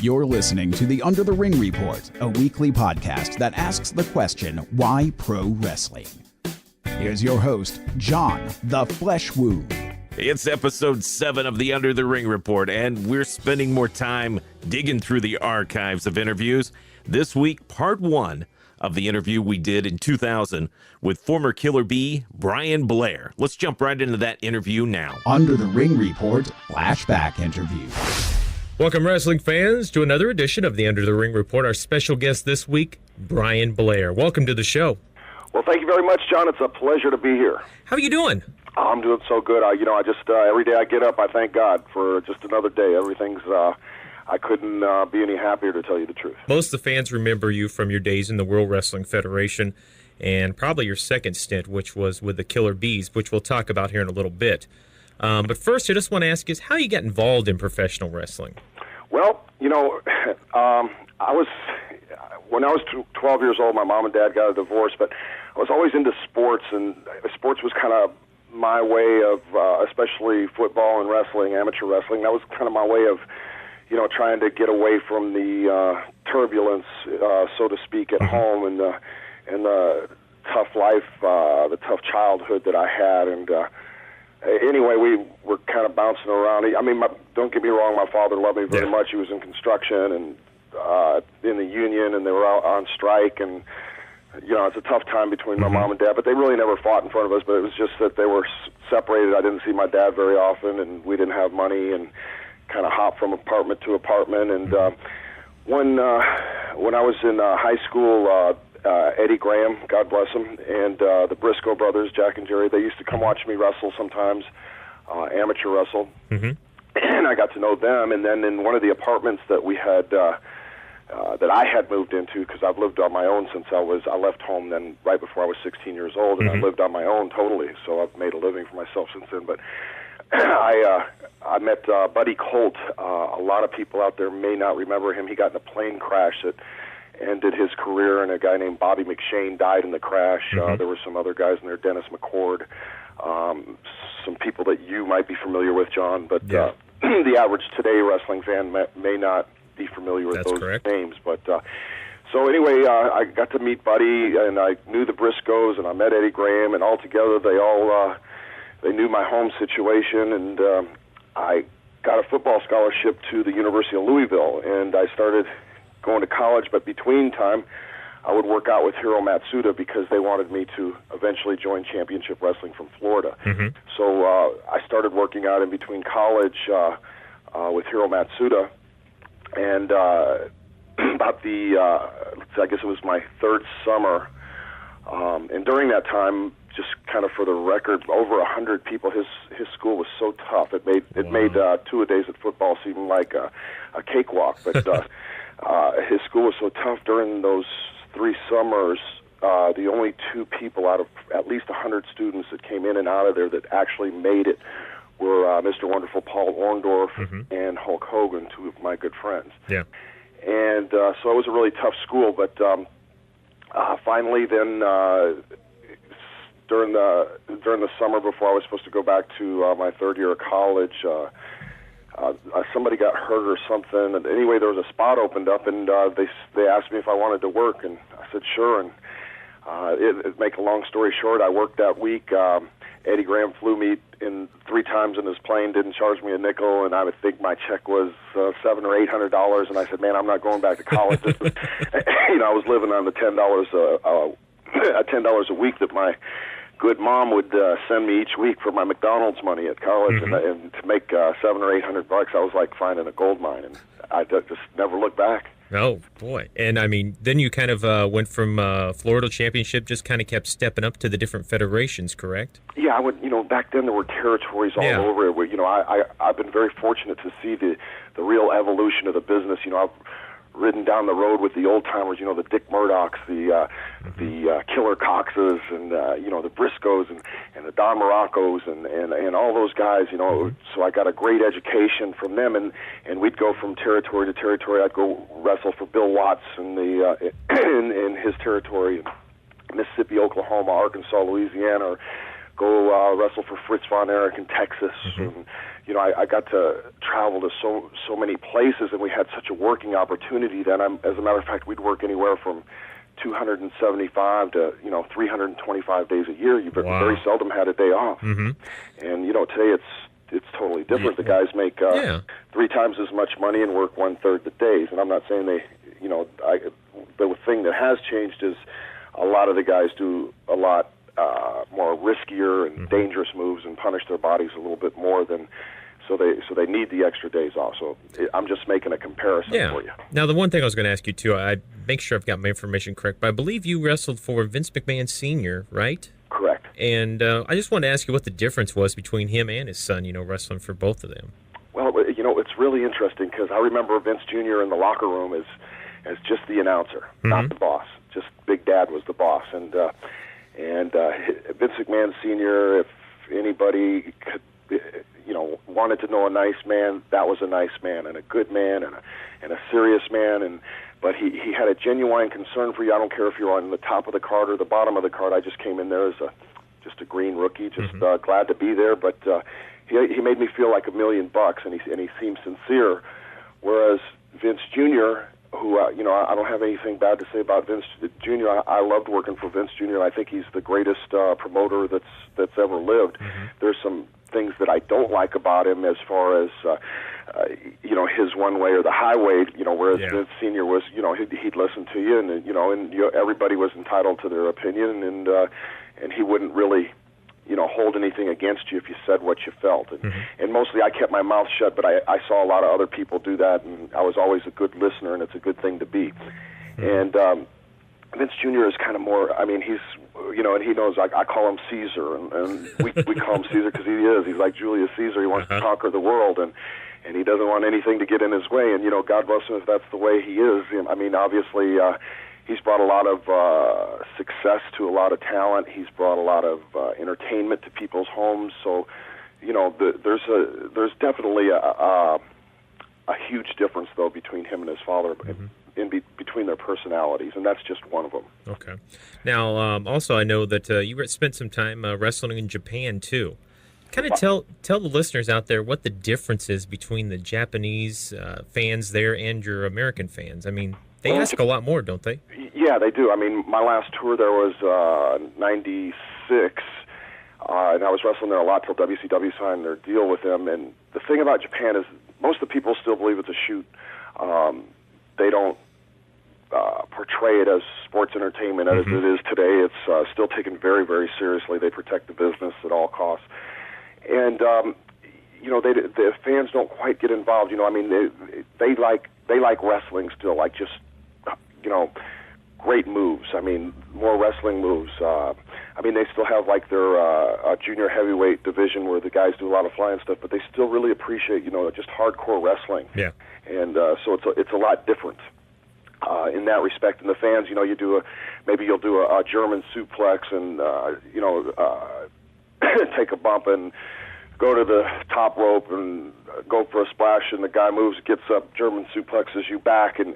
You're listening to the Under the Ring Report, a weekly podcast that asks the question, why pro wrestling? Here's your host, John the Flesh Wound. It's episode 7 of the Under the Ring Report, and we're spending more time digging through the archives of interviews. This week, part 1 of the interview we did in 2000 with former Killer Bee Brian Blair. Let's jump right into that interview now. Under the Ring Report flashback interview. Welcome, wrestling fans, to another edition of the Under the Ring Report. Our special guest this week, Brian Blair. Welcome to the show. Well, thank you very much, John. It's a pleasure to be here. How are you doing? I'm doing so good. I just every day I get up, I thank God for just another day. Everything's I couldn't be any happier, to tell you the truth. Most of the fans remember you from your days in the World Wrestling Federation and probably your second stint, which was with the Killer Bees, which we'll talk about here in a little bit. But first, I just want to ask you how you got involved in professional wrestling. Well, when I was 12 years old, my mom and dad got a divorce, but I was always into sports, and sports was kind of my way of, especially football and wrestling, amateur wrestling. That was kind of my way of, trying to get away from the turbulence, so to speak, at home and the tough life, the tough childhood that I had, and anyway, we were kind of bouncing around. I mean, don't get me wrong, my father loved me very much. He was in construction and in the union, and they were out on strike, and it's a tough time between my mom and dad, but they really never fought in front of us, but it was just that they were separated. I didn't see my dad very often, and we didn't have money, and kind of hopped from apartment to apartment. And when I was in high school, Eddie Graham, God bless him, and the Briscoe brothers, Jack and Jerry, they used to come watch me wrestle sometimes, amateur wrestle, and I got to know them. And then in one of the apartments that we had, that I had moved into, because I've lived on my own since I left home then right before I was 16 years old, and I lived on my own totally, so I've made a living for myself since then. But I met Buddy Colt. A lot of people out there may not remember him. He got in a plane crash that ended his career, and a guy named Bobby McShane died in the crash. There were some other guys in there, Dennis McCord, some people that you might be familiar with, John, but the average today wrestling fan may not be familiar with those names. But so anyway, I got to meet Buddy, and I knew the Briscoes, and I met Eddie Graham, and all together they knew my home situation, and I got a football scholarship to the University of Louisville, and I started going to college, but between time, I would work out with Hiro Matsuda because they wanted me to eventually join Championship Wrestling from Florida. So I started working out in between college with Hiro Matsuda, and about I guess it was my third summer, and during that time, just kind of for the record, over 100 people. His school was so tough. It made 2-a-days at football seem like a cakewalk, but his school was so tough during those 3 summers. The only 2 people out of at least 100 students that came in and out of there that actually made it were Mr. Wonderful Paul Orndorff and Hulk Hogan, 2 of my good friends. Yeah. And so it was a really tough school, but finally then during the summer before I was supposed to go back to my third year of college, somebody got hurt or something. And anyway, there was a spot opened up, and they asked me if I wanted to work, and I said sure. And make a long story short, I worked that week. Eddie Graham flew me in 3 times in his plane, didn't charge me a nickel, and I would think my check was $700 or $800. And I said, man, I'm not going back to college. I was living on the $10 a week that my good mom would send me each week for my McDonald's money at college, and to make $700 or $800, I was like finding a gold mine, and I just never looked back. Oh, boy. And, I mean, then you kind of went from Florida Championship, just kind of kept stepping up to the different federations, correct? Yeah, I would. Back then there were territories all over it. I've been very fortunate to see the real evolution of the business. I've ridden down the road with the old timers, the Dick Murdochs, the Killer Coxes, and the Briscoes and the Don Moroccos and all those guys. So I got a great education from them, and we'd go from territory to territory. I'd go wrestle for Bill Watts in his territory, Mississippi, Oklahoma, Arkansas, Louisiana, or go wrestle for Fritz von Erich in Texas. And, you know, I got to travel to so many places, and we had such a working opportunity then. As a matter of fact, we'd work anywhere from 275 to 325 days a year. You very seldom had a day off. And you know, today it's totally different. The guys make 3 times as much money and work 1/3 the days. And I'm not saying they, you know, the thing that has changed is a lot of the guys do a lot more riskier and dangerous moves and punish their bodies a little bit more than. So they need the extra days off. So I'm just making a comparison for you. Now, the one thing I was going to ask you, too, I make sure I've got my information correct, but I believe you wrestled for Vince McMahon Sr., right? Correct. And I just wanted to ask you what the difference was between him and his son, you know, wrestling for both of them. Well, you know, it's really interesting because I remember Vince Jr. in the locker room as just the announcer, not the boss. Just Big Dad was the boss. And Vince McMahon Sr., if anybody could, you know, wanted to know a nice man, that was a nice man and a good man and a serious man. But he had a genuine concern for you. I don't care if you're on the top of the card or the bottom of the card. I just came in there as just a green rookie, just glad to be there. But he made me feel like $1 million, and he seemed sincere. Whereas Vince Jr., who you know, I don't have anything bad to say about Vince Jr. I loved working for Vince Jr. I think he's the greatest promoter that's ever lived. There's some things that I don't like about him as far as you know, his one way or the highway, you know, whereas Vince Senior was, you know, he'd listen to you, and you know, everybody was entitled to their opinion, and he wouldn't really, you know, hold anything against you if you said what you felt. And mostly I kept my mouth shut, but I saw a lot of other people do that, and I was always a good listener, and it's a good thing to be. And Vince Jr. is kind of more, I mean, he's, you know, and he knows I call him Caesar, and we call him Caesar because he is. He's like Julius Caesar. He wants to conquer the world, and he doesn't want anything to get in his way. And, you know, God bless him if that's the way he is. I mean, obviously, he's brought a lot of success to a lot of talent. He's brought a lot of entertainment to people's homes. So, you know, there's definitely a huge difference, though, between him and his father, between their personalities, and that's just one of them. Okay. Now, also, I know that you spent some time wrestling in Japan, too. Kind of tell the listeners out there what the difference is between the Japanese fans there and your American fans. I mean, they ask a lot more, don't they? Yeah, they do. I mean, my last tour there was 96, and I was wrestling there a lot till WCW signed their deal with them. And the thing about Japan is most of the people still believe it's a shoot. They don't portray it as sports entertainment as it is today. It's still taken very, very seriously. They protect the business at all costs. And, you know, the fans don't quite get involved. You know, I mean, they like wrestling still, like just, you know, great moves. I mean, more wrestling moves. I mean, they still have like their junior heavyweight division where the guys do a lot of flying stuff, but they still really appreciate, you know, just hardcore wrestling. Yeah. And so it's a lot different in that respect. And the fans, you know, maybe you'll do a German suplex and you know, take a bump and go to the top rope and go for a splash, and the guy moves, gets up, German suplexes you back, and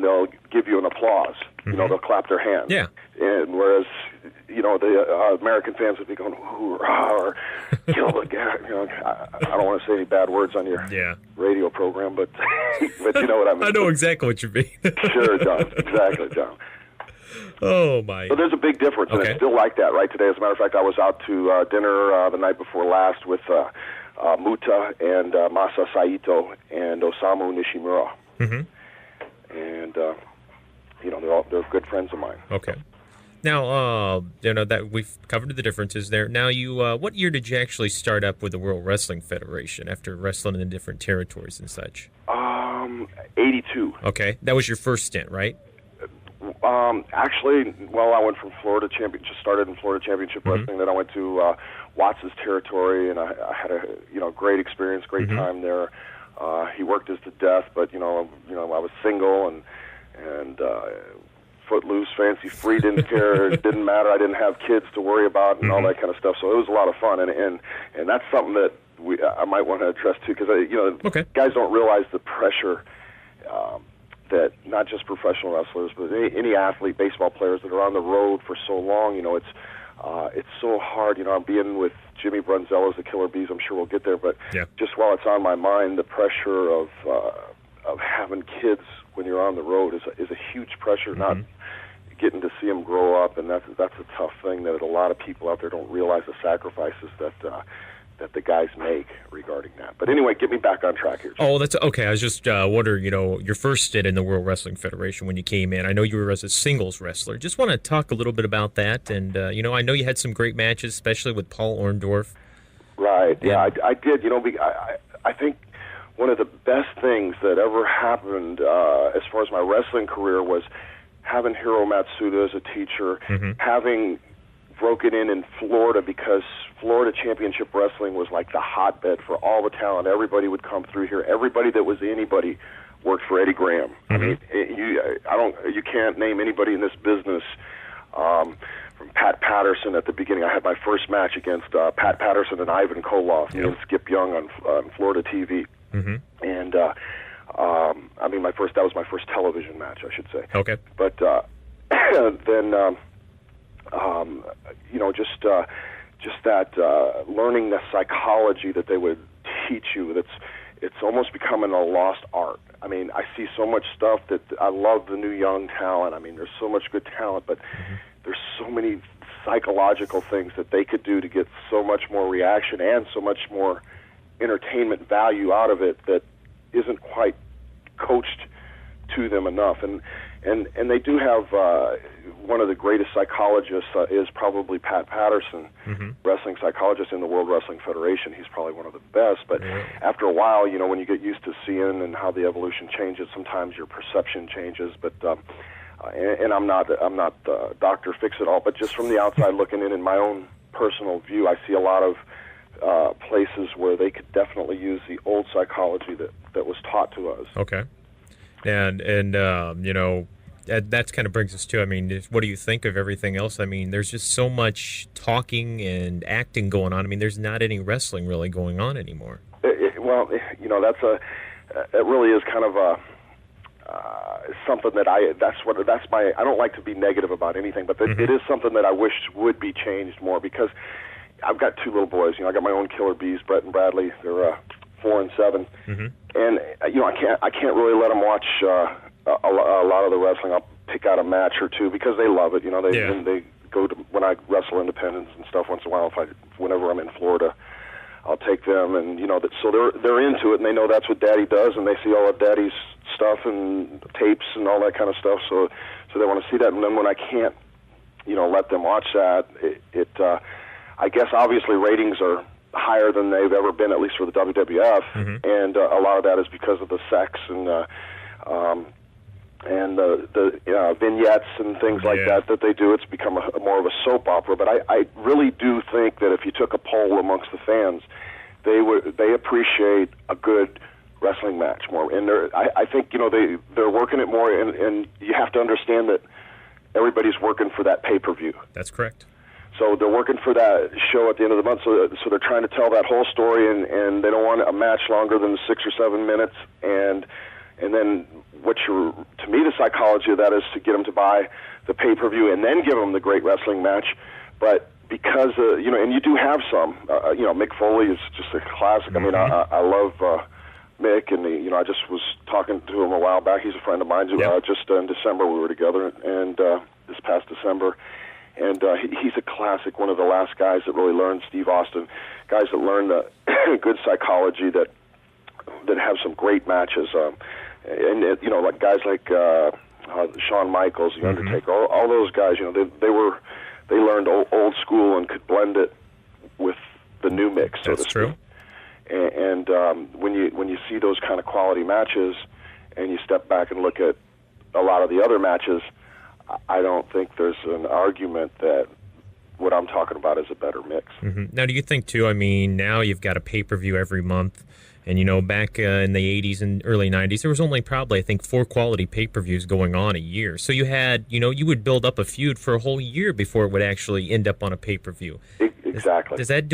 they'll give you an applause. You know, they'll clap their hands. Yeah. And whereas, you know, the American fans would be going, hoorah, or kill the guy. You know, I don't want to say any bad words on your radio program, but you know what I mean. I know exactly what you mean. Sure, John. Exactly, John. Oh, my. So there's a big difference, and it's still like that right today. As a matter of fact, I was out to dinner the night before last with Muta and Masa Saito and Osamu Nishimura. And, you know, they're good friends of mine. Okay. Now, you know, that we've covered the differences there. Now, you, what year did you actually start up with the World Wrestling Federation after wrestling in different territories and such? 82. Okay. That was your first stint, right? Actually, well, I went from Florida just started in Florida Championship Wrestling. Then I went to Watts' territory, and I had a great experience, great time there. He worked us to death, but you know, I was single and footloose, fancy free, didn't care, it didn't matter. I didn't have kids to worry about and all that kind of stuff. So it was a lot of fun, and that's something that I might want to address too, because you know, guys don't realize the pressure. That not just professional wrestlers, but any athlete, baseball players that are on the road for so long, you know, it's it's so hard. I'm being with Jimmy Brunzello's the Killer Bees. I'm sure we'll get there, but just while it's on my mind, the pressure of having kids when you're on the road is a huge pressure. Not getting to see them grow up, and that's a tough thing that a lot of people out there don't realize the sacrifices that the guys make regarding that. But anyway, get me back on track here. Oh, that's okay. I was just wondering, your first stint in the World Wrestling Federation when you came in. I know you were as a singles wrestler. Just want to talk a little bit about that. And, I know you had some great matches, especially with Paul Orndorff. Right. Yeah, I did. I think one of the best things that ever happened as far as my wrestling career was having Hiro Matsuda as a teacher, having broken in Florida, because Florida Championship Wrestling was like the hotbed for all the talent. Everybody would come through here. Everybody that was anybody worked for Eddie Graham. I mean, you can't name anybody in this business. From Pat Patterson at the beginning, I had my first match against Pat Patterson and Ivan Koloff, and Skip Young on Florida TV. And that was my first television match, I should say. Okay. But then, just that learning the psychology that they would teach you. It's almost becoming a lost art. I mean, I see so much stuff that I love the new young talent. I mean, there's so much good talent, but there's so many psychological things that they could do to get so much more reaction and so much more entertainment value out of it that isn't quite coached to them enough. And they do have one of the greatest psychologists is probably Pat Patterson, wrestling psychologist in the World Wrestling Federation. He's probably one of the best. But after a while, when you get used to seeing and how the evolution changes, sometimes your perception changes. But and I'm not Dr. Fix-It-All, but just from the outside looking in my own personal view, I see a lot of places where they could definitely use the old psychology that was taught to us. Okay. And that kind of brings us to, what do you think of everything else? I mean, there's just so much talking and acting going on. I mean, there's not any wrestling really going on anymore. It really is kind of something that I don't like to be negative about anything, but it is something that I wish would be changed more, because I've got two little boys. I got my own Killer Bees, Brett and Bradley. They're 4 and 7, and I can't really let them watch a lot of the wrestling. I'll pick out a match or two because they love it. They go to, when I wrestle independents and stuff once in a while. Whenever I'm in Florida, I'll take them, and so they're into it, and they know that's what Daddy does, and they see all of Daddy's stuff and tapes and all that kind of stuff. So they want to see that, and then when I can't, let them watch that, I guess obviously ratings are higher than they've ever been, at least for the WWF, and a lot of that is because of the sex and the vignettes and things like that they do. It's become more of a soap opera. But I really do think that if you took a poll amongst the fans, they appreciate a good wrestling match more. And I think they're working it more, and you have to understand that everybody's working for that pay-per-view. That's correct. So they're working for that show at the end of the month, so they're trying to tell that whole story, and they don't want a match longer than 6 or 7 minutes. And then to me, the psychology of that is to get them to buy the pay-per-view and then give them the great wrestling match. But because, and you do have some, Mick Foley is just a classic. I mean, I love Mick, and I just was talking to him a while back. He's a friend of mine. Just in December we were together, and this past December. And he's a classic, one of the last guys that really learned, Steve Austin, guys that learned good psychology that have some great matches. Like guys like Shawn Michaels, The Undertaker, all those guys, they learned old school and could blend it with the new mix. So that's true. And when you see those kind of quality matches, and you step back and look at a lot of the other matches, I don't think there's an argument that what I'm talking about is a better mix. Now, do you think, too, now you've got a pay-per-view every month, and, back in the 80s and early 90s, there was only probably, I think, 4 quality pay-per-views going on a year. So you had, you would build up a feud for a whole year before it would actually end up on a pay-per-view. Exactly. Does that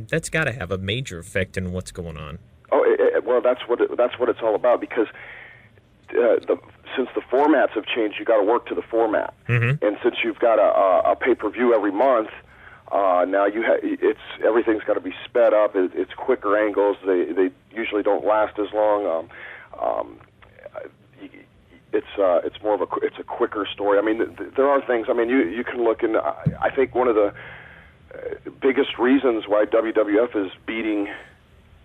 that's got to have a major effect in what's going on. Oh, well, that's what it's all about, because since the formats have changed, you got to work to the format. And since you've got a pay-per-view every month, Now everything's got to be sped up. It's quicker angles. They usually don't last as long. It's more of a quicker story. I mean, there are things. I mean, you can look, and I think one of the biggest reasons why WWF is beating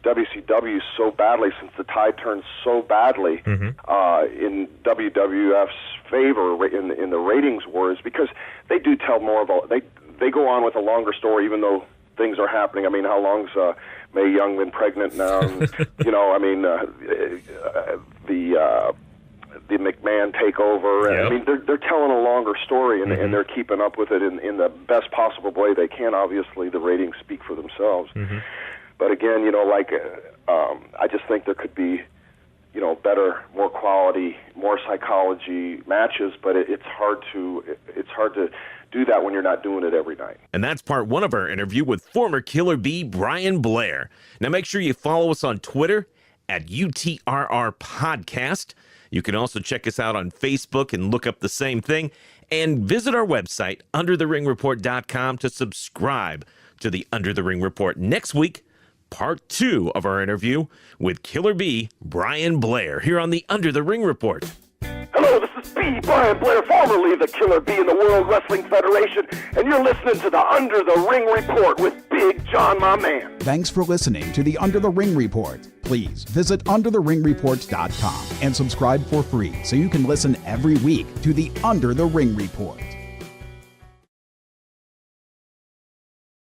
WCW so badly, since the tide turns so badly in WWF's favor in the ratings war, is because they do tell more of they go on with a longer story, even though things are happening. I mean, how long's Mae Young been pregnant now? You know, I mean, the McMahon takeover. Yep. I mean, they're telling a longer story, and they're keeping up with it in the best possible way they can. Obviously, the ratings speak for themselves. But again, you know, like I just think there could be, you know, better, more quality, more psychology matches. But it's hard to do that when you're not doing it every night. And that's part one of our interview with former Killer Bee Brian Blair. Now make sure you follow us on Twitter at UTRR Podcast. You can also check us out on Facebook and look up the same thing. And visit our website, undertheringreport.com, to subscribe to the Under the Ring Report. Next week, part 2 of our interview with Killer Bee Brian Blair here on the Under the Ring Report. Hello, this is B. Brian Blair, formerly the Killer Bee in the World Wrestling Federation, and you're listening to the Under the Ring Report with Big John, my man. Thanks for listening to the Under the Ring Report. Please visit undertheringreport.com and subscribe for free so you can listen every week to the Under the Ring Report.